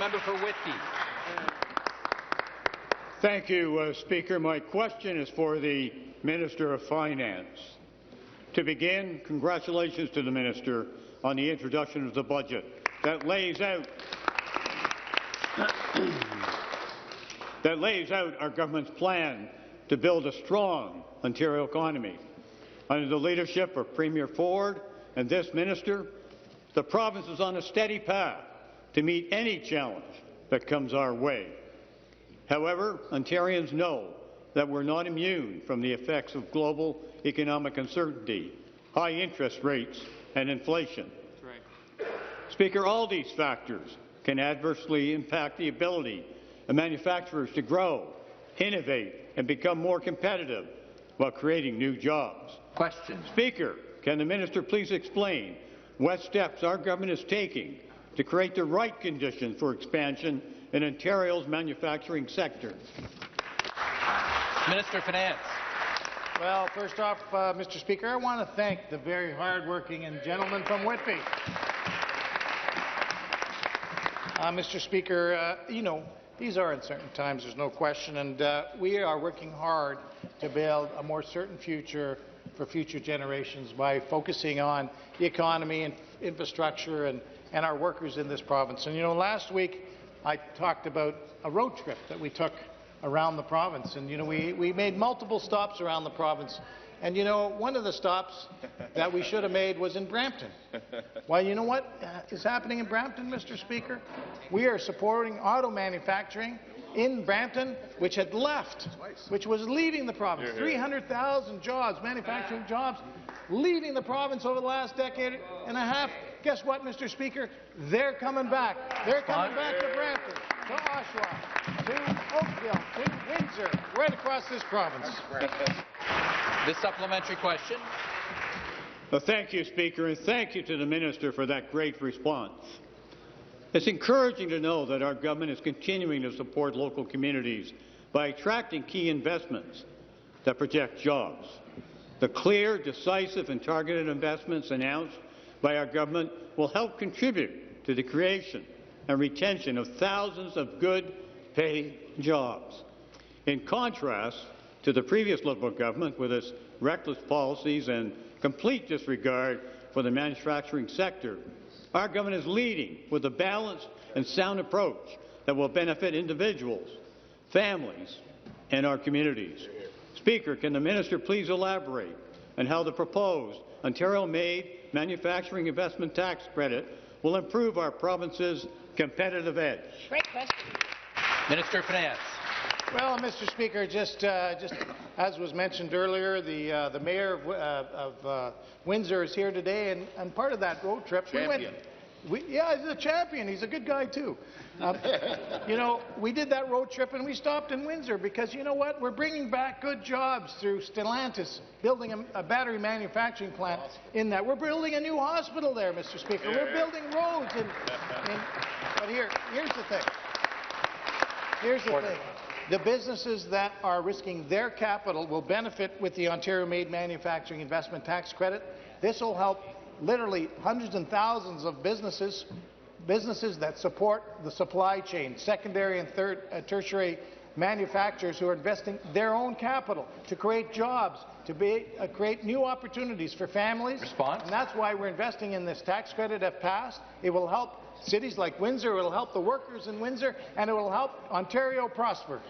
member for Whitby. Thank you, Speaker. My question is for the Minister of Finance. To begin, congratulations to the Minister on the introduction of the budget that lays out our government's plan to build a strong Ontario economy. Under the leadership of Premier Ford and this minister, the province is on a steady path to meet any challenge that comes our way. However, Ontarians know that we're not immune from the effects of global economic uncertainty, high interest rates, and inflation. That's right. Speaker, all these factors can adversely impact the ability of manufacturers to grow, innovate, and become more competitive while creating new jobs. Question. Speaker, can the minister please explain what steps our government is taking to create the right conditions for expansion in Ontario's manufacturing sector? Minister of Finance. Well, first off, Mr. Speaker, I want to thank the very hard-working gentleman from Whitby. Mr. Speaker, you know, these are uncertain times, there's no question, and we are working hard to build a more certain future for future generations by focusing on the economy and infrastructure and our workers in this province. And, you know, last week I talked about a road trip that we took around the province, and, you know, we made multiple stops around the province. And, you know, one of the stops that we should have made was in Brampton. Well, you know what is happening in Brampton, Mr. Speaker? We are supporting auto manufacturing in Brampton, which had left, which was leaving the province. 300,000 jobs, manufacturing jobs, leaving the province over the last decade and a half. Guess what, Mr. Speaker? They're coming back. They're coming back to Brampton, to Oshawa, to Oakville, to Windsor, right across this province. The supplementary question. Well, thank you, Speaker, and thank you to the Minister for that great response. It's encouraging to know that our government is continuing to support local communities by attracting key investments that project jobs. The clear, decisive and targeted investments announced by our government will help contribute to the creation and retention of thousands of good-paying jobs. In contrast to the previous Liberal government, with its reckless policies and complete disregard for the manufacturing sector, our government is leading with a balanced and sound approach that will benefit individuals, families, and our communities. Speaker, can the minister please elaborate on how the proposed Ontario-made manufacturing investment tax credit will improve our province's competitive edge? Great question. Minister of Finance. Well, Mr. Speaker, just as was mentioned earlier, the mayor of Windsor is here today, and part of that road trip, yeah, he's a champion. He's a good guy too. You know, we did that road trip and we stopped in Windsor because, you know what, we're bringing back good jobs through Stellantis, building a battery manufacturing plant in that. We're building a new hospital there, Mr. Speaker. We're building roads. But here's the thing. Here's the thing. The businesses that are risking their capital will benefit with the Ontario-made manufacturing investment tax credit. This will help literally hundreds and thousands of businesses that support the supply chain, secondary and tertiary manufacturers who are investing their own capital to create jobs, to create new opportunities for families. Response? And that's why we're investing in this tax credit if passed. It will help cities like Windsor, it will help the workers in Windsor, and it will help Ontario prosper.